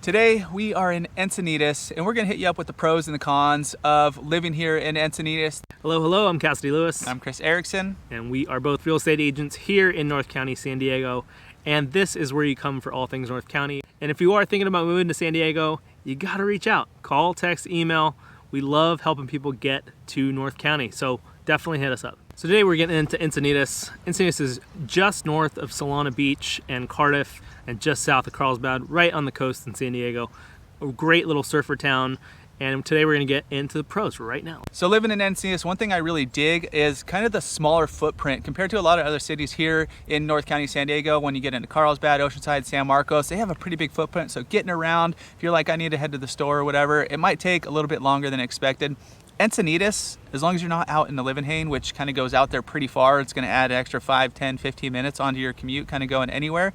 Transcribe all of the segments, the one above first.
Today we are in Encinitas and we're going to hit you up with the pros and the cons of living here in Encinitas. Hello, I'm Cassidy Lewis. I'm Chris Erickson. And we are both real estate agents here in North County, San Diego. And this is where you come for all things North County. And if you are thinking about moving to San Diego, you got to reach out. Call, text, email. We love helping people get to North County, so definitely hit us up. So today we're getting into Encinitas. Encinitas is just north of Solana Beach and Cardiff and just south of Carlsbad, right on the coast in San Diego. A great little surfer town. And today we're going to get into the pros right now. So living in Encinitas, one thing I really dig is kind of the smaller footprint compared to a lot of other cities here in North County, San Diego. When you get into Carlsbad, Oceanside, San Marcos, they have a pretty big footprint. So getting around, if you're like, I need to head to the store or whatever, it might take a little bit longer than expected. Encinitas, as long as you're not out in the Leeuwenhoek, which kind of goes out there pretty far, it's going to add an extra 5, 10, 15 minutes onto your commute, kind of going anywhere.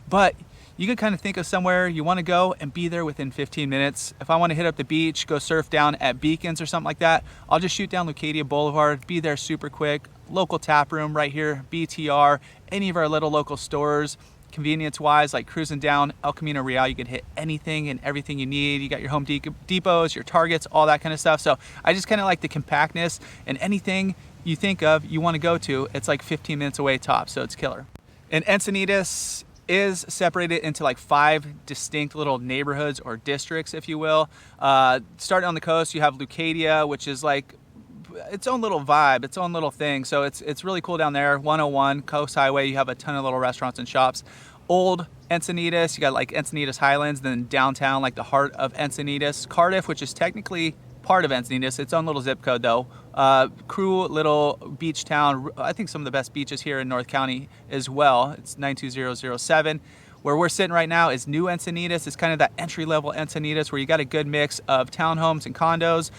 But you could kind of think of somewhere you want to go and be there within 15 minutes. If I want to hit up the beach, go surf down at Beacons or something like that, I'll just shoot down Leucadia Boulevard, be there super quick. Local tap room right here, BTR, any of our little local stores. Convenience-wise, like cruising down El Camino Real, you can hit anything and everything you need. You got your Home Depots, your Targets, all that kind of stuff. So I just kind of like the compactness, and anything you think of you want to go to, it's like 15 minutes away tops, so it's killer. And Encinitas is separated into like 5 distinct little neighborhoods or districts, if you will. Starting on the coast, you have Leucadia, which is like its own little vibe, its own little thing. So it's really cool down there. 101 Coast Highway, you have a ton of little restaurants and shops. Old Encinitas, you got like Encinitas Highlands, then downtown, like the heart of Encinitas. Cardiff, which is technically part of Encinitas, its own little zip code though. Cool little beach town. I think some of the best beaches here in North County as well. It's 92007. Where we're sitting right now is New Encinitas. It's kind of that entry-level Encinitas where you got a good mix of townhomes and condos,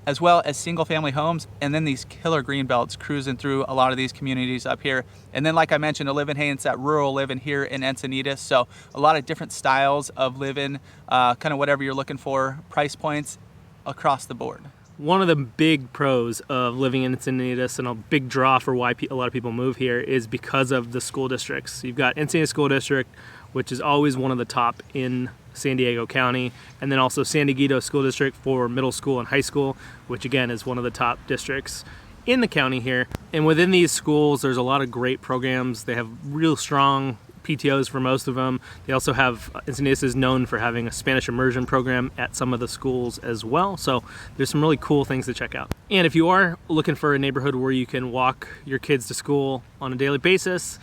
as well as single family homes, and then these killer green belts cruising through a lot of these communities up here. And then like I mentioned, a Leeuwenhoek, it's that rural living here in Encinitas. So a lot of different styles of living, kind of whatever you're looking for, price points across the board. One of the big pros of living in Encinitas, and a big draw for why a lot of people move here, is because of the school districts. You've got Encinitas School District, which is always one of the top in San Diego County, and then also San Diego School District for middle school and high school, which again is one of the top districts in the county here. And within these schools, there's a lot of great programs. They have real strong PTOs for most of them. They also have, Encinitas is known for having a Spanish immersion program at some of the schools as well. So there's some really cool things to check out. And if you are looking for a neighborhood where you can walk your kids to school on a daily basis,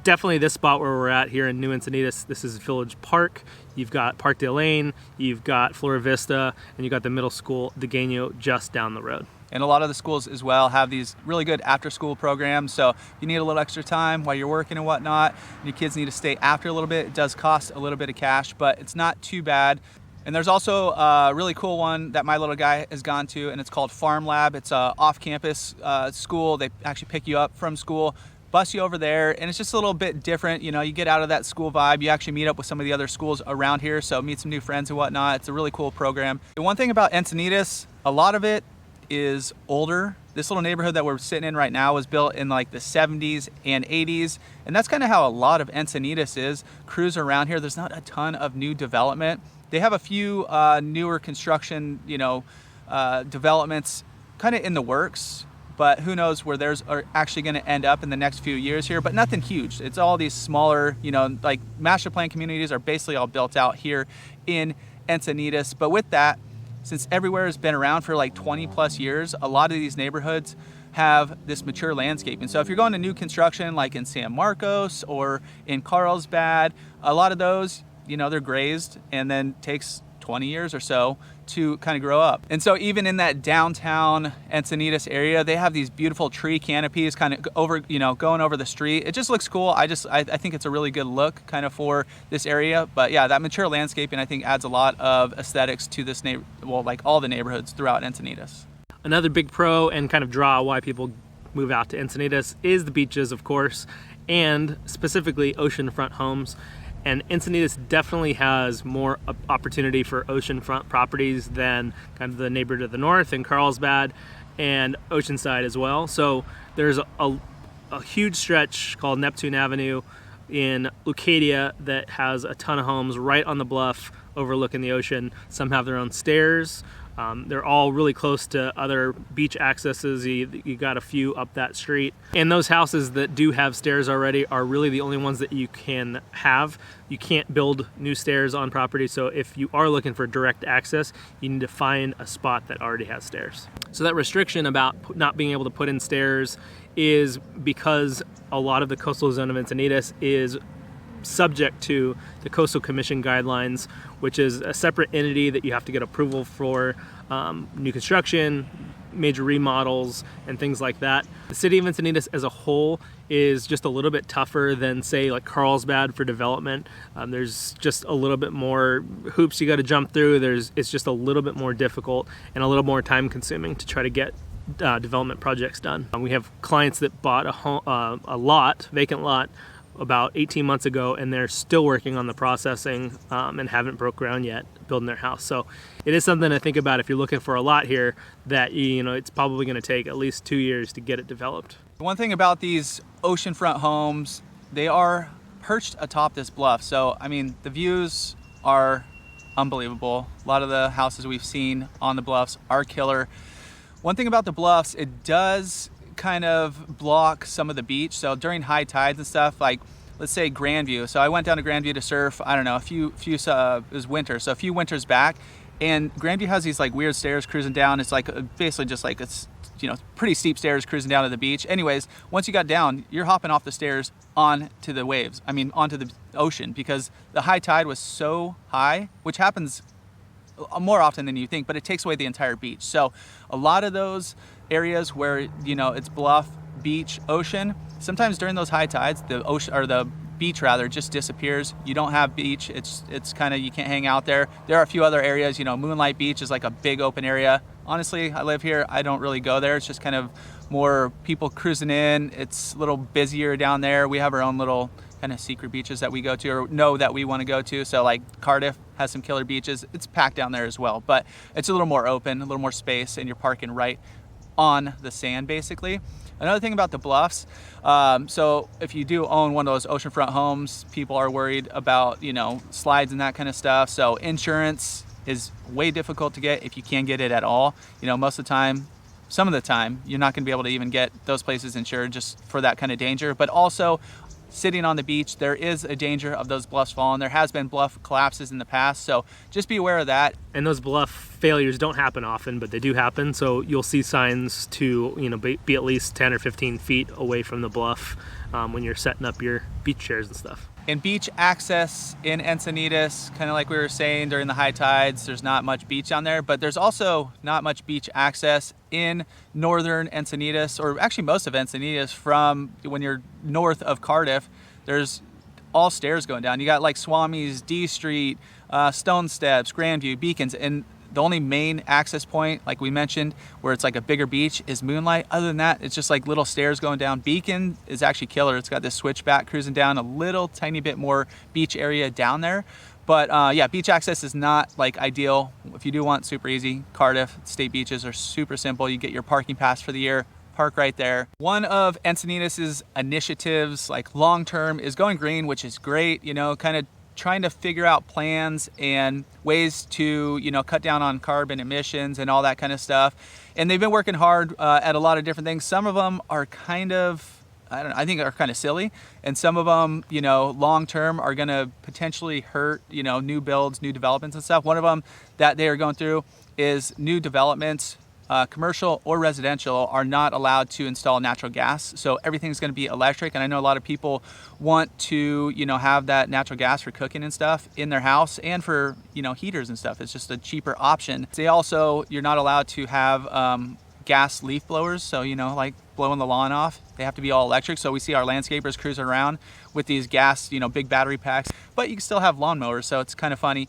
definitely this spot where we're at here in New Encinitas. This is Village Park. You've got Parkdale Lane, you've got Flora Vista, and you've got the middle school, the Degaño, just down the road. And a lot of the schools as well have these really good after-school programs. So if you need a little extra time while you're working and whatnot, and your kids need to stay after a little bit, it does cost a little bit of cash, but it's not too bad. And there's also a really cool one that my little guy has gone to, and it's called Farm Lab. It's a off-campus school. They actually pick you up from school, bus you over there, and it's just a little bit different. You know, you get out of that school vibe, you actually meet up with some of the other schools around here, so meet some new friends and whatnot. It's a really cool program. The one thing about Encinitas, a lot of it is older. This little neighborhood that we're sitting in right now was built in like the 70s and 80s, and that's kind of how a lot of Encinitas is. Cruise around here, there's not a ton of new development. They have a few newer construction, developments kind of in the works, but who knows where theirs are actually going to end up in the next few years here, but nothing huge. It's all these smaller, like master plan communities are basically all built out here in Encinitas. But with that, since everywhere has been around for like 20 plus years, a lot of these neighborhoods have this mature landscaping. So if you're going to new construction like in San Marcos or in Carlsbad, a lot of those, they're grazed and then takes 20 years or so to kind of grow up. And so even in that downtown Encinitas area, they have these beautiful tree canopies kind of over, going over the street. It just looks cool. I think it's a really good look kind of for this area. But yeah, that mature landscaping I think adds a lot of aesthetics to this like all the neighborhoods throughout Encinitas. Another big pro and kind of draw why people move out to Encinitas is the beaches, of course, and specifically oceanfront homes. And Encinitas definitely has more opportunity for oceanfront properties than kind of the neighborhood to the north in Carlsbad and Oceanside as well. So there's a huge stretch called Neptune Avenue in Leucadia that has a ton of homes right on the bluff overlooking the ocean. Some have their own stairs. They're all really close to other beach accesses. You got a few up that street. And those houses that do have stairs already are really the only ones that you can have. You can't build new stairs on property, so if you are looking for direct access, you need to find a spot that already has stairs. So that restriction about not being able to put in stairs is because a lot of the coastal zone of Encinitas is subject to the Coastal Commission guidelines, which is a separate entity that you have to get approval for new construction, major remodels, and things like that. The city of Encinitas as a whole is just a little bit tougher than, say, like Carlsbad for development. There's just a little bit more hoops you got to jump through. It's just a little bit more difficult and a little more time consuming to try to get development projects done. We have clients that bought a vacant lot, about 18 months ago, and they're still working on the processing and haven't broke ground yet building their house. So it is something to think about if you're looking for a lot here, that it's probably going to take at least 2 years to get it developed. One thing about these oceanfront homes, they are perched atop this bluff. So, I mean, the views are unbelievable. A lot of the houses we've seen on the bluffs are killer. One thing about the bluffs, it does kind of block some of the beach. So during high tides and stuff, like let's say Grandview. So I went down to Grandview to surf, I don't know, it was winter, so a few winters back, and Grandview has these like weird stairs cruising down. It's like basically just like it's pretty steep stairs cruising down to the beach. Anyways, once you got down, you're hopping off the stairs onto the waves. I mean, onto the ocean, because the high tide was so high, which happens more often than you think, but it takes away the entire beach. So a lot of those areas where it's bluff, beach, ocean, sometimes during those high tides, the ocean, or the beach rather, just disappears. You don't have beach. It's kind of, you can't hang out there. There are a few other areas. Moonlight Beach is like a big open area. Honestly, I live here, I don't really go there. It's just kind of more people cruising in. It's a little busier down there. We have our own little kind of secret beaches that we go to or know that we want to go to. So like Cardiff has some killer beaches. It's packed down there as well, but it's a little more open, a little more space, and you're parking right on the sand basically. Another thing about the bluffs, so if you do own one of those oceanfront homes, people are worried about slides and that kind of stuff. So insurance is way difficult to get, if you can get it at all. Most of the time, some of the time, you're not going to be able to even get those places insured just for that kind of danger. But also, sitting on the beach, there is a danger of those bluffs falling. There has been bluff collapses in the past, so just be aware of that. And those bluff failures don't happen often, but they do happen. So you'll see signs to be at least 10 or 15 feet away from the bluff when you're setting up your beach chairs and stuff. And beach access in Encinitas, kind of like we were saying, during the high tides, there's not much beach on there, but there's also not much beach access in northern Encinitas, or actually most of Encinitas. From when you're north of Cardiff, there's all stairs going down. You got like Swami's, D Street, Stone Steps, Grandview, Beacons, and the only main access point, like we mentioned, where it's like a bigger beach, is Moonlight. Other than that, it's just like little stairs going down. Beacon is actually killer. It's got this switchback cruising down, a little tiny bit more beach area down there. But yeah, beach access is not like ideal. If you do want super easy, Cardiff state beaches are super simple. You get your parking pass for the year, park right there. One of Encinitas's initiatives, like long-term, is going green, which is great, kind of trying to figure out plans and ways to cut down on carbon emissions and all that kind of stuff. And they've been working hard at a lot of different things. Some of them are kind of, I think are kind of silly, and some of them long term are going to potentially hurt new builds, new developments and stuff. One of them that they are going through is new developments, commercial or residential, are not allowed to install natural gas. So everything's going to be electric. And I know a lot of people want to, have that natural gas for cooking and stuff in their house, and for, heaters and stuff. It's just a cheaper option. They also, you're not allowed to have gas leaf blowers. So, like blowing the lawn off, they have to be all electric. So we see our landscapers cruising around with these gas, big battery packs, but you can still have lawnmowers. So it's kind of funny.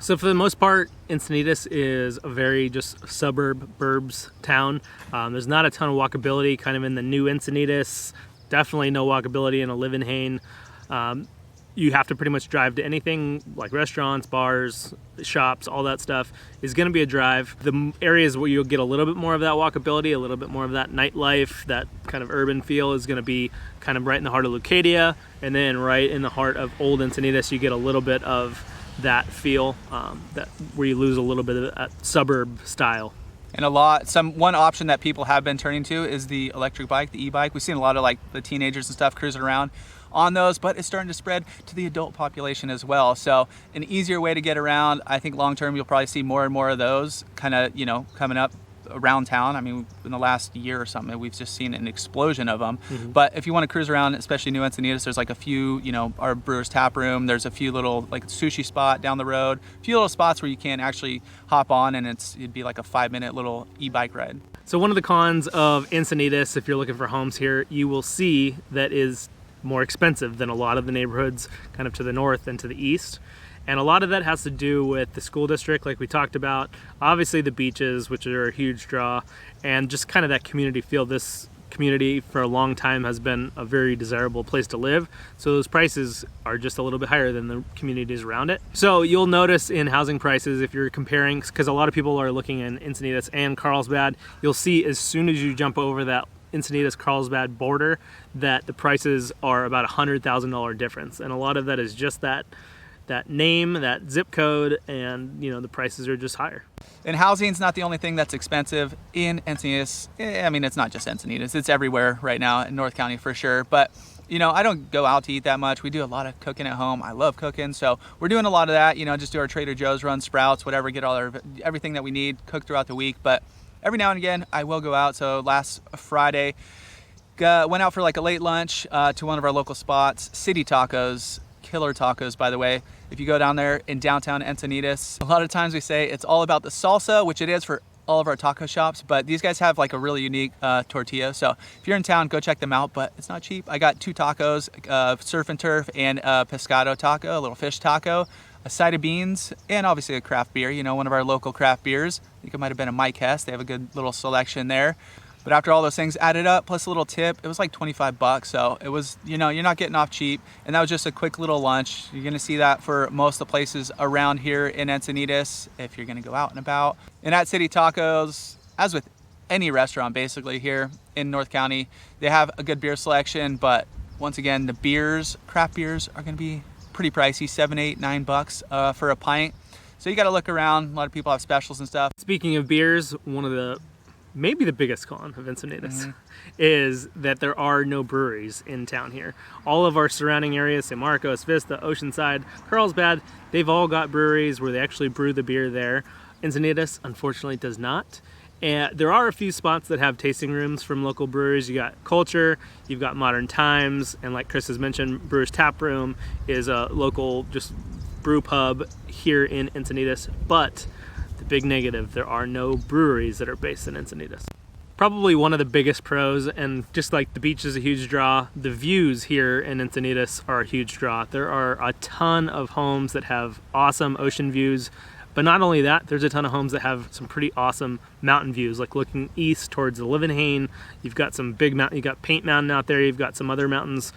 So for the most part, Encinitas is a very just burbs town. There's not a ton of walkability kind of in the new Encinitas. Definitely no walkability in a live-in Hain. you have to pretty much drive to anything like restaurants, bars, shops, all that stuff is going to be a drive. The areas where you'll get a little bit more of that walkability, a little bit more of that nightlife, that kind of urban feel is going to be kind of right in the heart of Leucadia, and then right in the heart of Old Encinitas, you get a little bit of that feel, that where you lose a little bit of that suburb style. And one option that people have been turning to is the electric bike, the e-bike. We've seen a lot of like the teenagers and stuff cruising around on those, but it's starting to spread to the adult population as well. So an easier way to get around. I think long term you'll probably see more and more of those kind of, you know, coming up around town. I mean, in the last year or something, we've just seen an explosion of them. But if you want to cruise around, especially New Encinitas, there's like a few, you know, our Brewer's Tap Room, there's a few little like sushi spot down the road, a few little spots where you can actually hop on, and it'd be like a 5-minute little e-bike ride. So one of the cons of Encinitas, if you're looking for homes here, you will see that is more expensive than a lot of the neighborhoods kind of to the north and to the east. And a lot of that has to do with the school district, like we talked about, obviously the beaches, which are a huge draw, and just kind of that community feel. This community for a long time has been a very desirable place to live, so those prices are just a little bit higher than the communities around it. So you'll notice in housing prices, if you're comparing, because a lot of people are looking in Encinitas and Carlsbad, you'll see as soon as you jump over that Encinitas Carlsbad border that the prices are about $100,000 difference, and a lot of that is just that name, that zip code, and you know, the prices are just higher. And housing's not the only thing that's expensive in Encinitas. I mean, it's not just Encinitas, it's everywhere right now in North County for sure. But you know, I don't go out to eat that much. We do a lot of cooking at home. I love cooking, so we're doing a lot of that. You know, just do our Trader Joe's run, Sprouts, whatever, get everything that we need cooked throughout the week. But every now and again, I will go out. So last Friday, went out for like a late lunch to one of our local spots, City Tacos. Killer tacos, by the way. If you go down there in downtown Encinitas, a lot of times we say it's all about the salsa, which it is for all of our taco shops, but these guys have like a really unique tortilla. So if you're in town, go check them out, but it's not cheap. I got 2 tacos, surf and turf and a pescado taco, a little fish taco, a side of beans, and obviously a craft beer, you know, one of our local craft beers. I think it might have been a Mike Hess. They have a good little selection there. But after all those things added up, plus a little tip, it was like 25 bucks. So it was, you know, you're not getting off cheap. And that was just a quick little lunch. You're gonna see that for most of the places around here in Encinitas if you're gonna go out and about. And at City Tacos, as with any restaurant basically here in North County, they have a good beer selection, but once again, the beers, craft beers are gonna be pretty pricey, 7, 8, 9 bucks for a pint. So you gotta look around. A lot of people have specials and stuff. Speaking of beers, one of the maybe the biggest con of Encinitas is that there are no breweries in town here. All of our surrounding areas, San Marcos, Vista, Oceanside, Carlsbad, they've all got breweries where they actually brew the beer there. Encinitas, unfortunately, does not. And there are a few spots that have tasting rooms from local breweries. You got Culture, you've got Modern Times, and like Chris has mentioned, Brewer's Tap Room is a local just brew pub here in Encinitas, but the big negative, there are no breweries that are based in Encinitas. Probably one of the biggest pros, and just like the beach is a huge draw, the views here in Encinitas are a huge draw. There are a ton of homes that have awesome ocean views, but not only that, there's a ton of homes that have some pretty awesome mountain views, like looking east towards the Livenhain. You've got some big mountain, you've got Paint Mountain out there, you've got some other mountains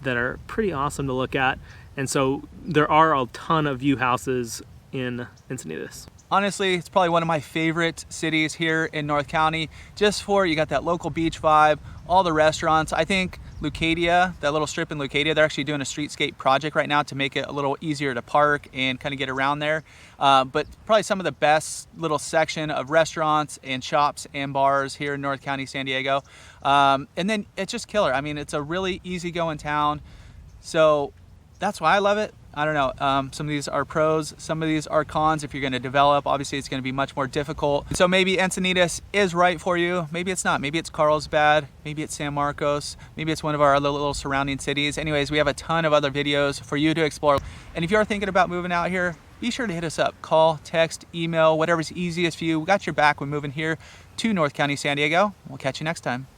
that are pretty awesome to look at. And so there are a ton of view houses in Encinitas. Honestly, it's probably one of my favorite cities here in North County, just for you got that local beach vibe, all the restaurants. I think Leucadia, that little strip in Leucadia, they're actually doing a streetscape project right now to make it a little easier to park and kind of get around there. But probably some of the best little section of restaurants and shops and bars here in North County, San Diego. And then it's just killer. I mean, it's a really easygoing town. So that's why I love it. I don't know, some of these are pros, some of these are cons. If you're gonna develop, obviously it's gonna be much more difficult. So maybe Encinitas is right for you, maybe it's not. Maybe it's Carlsbad, maybe it's San Marcos, maybe it's one of our other little surrounding cities. Anyways, we have a ton of other videos for you to explore. And if you're thinking about moving out here, be sure to hit us up. Call, text, email, whatever's easiest for you. We got your back when moving here to North County, San Diego. We'll catch you next time.